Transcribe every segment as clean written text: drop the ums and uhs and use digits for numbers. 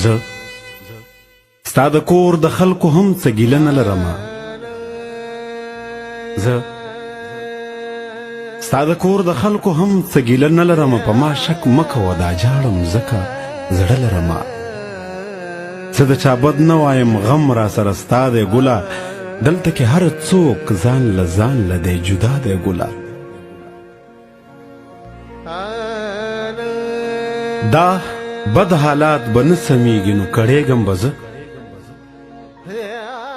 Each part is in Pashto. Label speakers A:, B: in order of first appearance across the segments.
A: زه ستا د کور د خلکو هم څه ګیله نه لرمه زه ستا د کور د خلکو هم څه ګیله نه لرمه په ما شک مه کوه دا جاړم ځکه زړه لرمه زه د چا بد نه وایم غم را سره ستا دی ګله دلته کې هر څوک ځان له دی جدا دی ګله دا بد حالات به نه سمیږي نو کړېږم به زه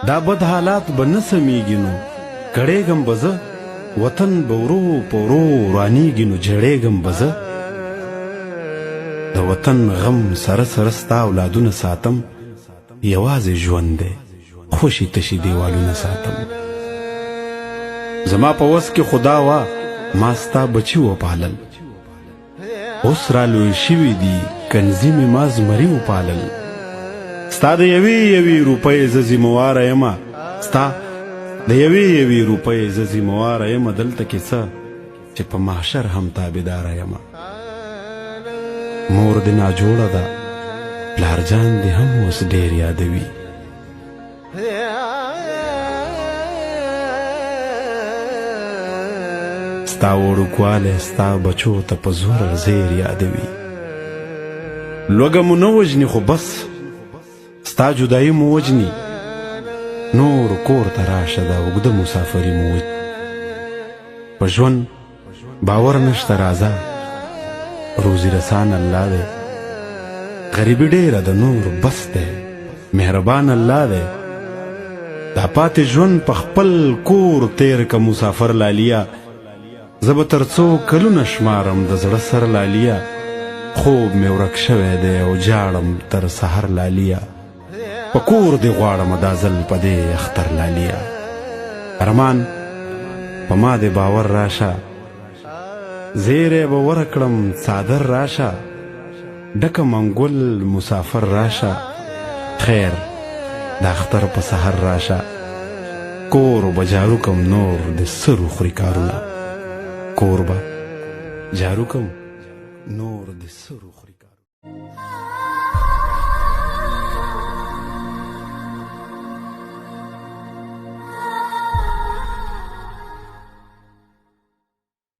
A: دا بد حالات به نه سمیږي نو کړېږم به زه وطن به ورو په ورو رانیږي نو جړېږم به زه د وطن غم سره سره ستا اولادونه ساتم یوازې ژوند دی خوشي تشي دیوالونه ساتم زما په وس کې خدا وا ما ستا بچي وپالل اوس را لوی شوي دي کنځي مې ما زمري وپالل ستا د یوې روپۍ زه ذمواره یمه ستا د یوې روپۍ زه ذمواره یمه دلته کې څه چې په محشر هم تابعداره یمه مور دې ناجوړه ده پلار جان دې هم اوس ډېر یادوي ستا وړوکوالی ستا بچو ته په زور زیر یادوي لوږه مو نه وژني خو بس ستا جدایي مو وژني نور کور ته راشه دا اوږده مسافري مو وژني په ژوند باور نشته راځه روزي رسان الله دی غریبي ډېره د نور بس دی مهربان الله دی دا پاتې ژوند په خپل کور تیر که مسافر لالیا زه به تر څو کلونه شمارم د زړه سر لالیا خوب مې ورک شوی دی او جاړم تر سحر لالیا په کور دې غواړم دا ځل په دې اختر لالیا ارمان په ما دې باور راشه زیری به ورکړم څادر راشه ډکه منګول مسافر راشه خیر د اختر په سحر راشه کور به جارو کم نور د سرو خوري کارونه کور به جارو کم نور د سرو خوري کارونه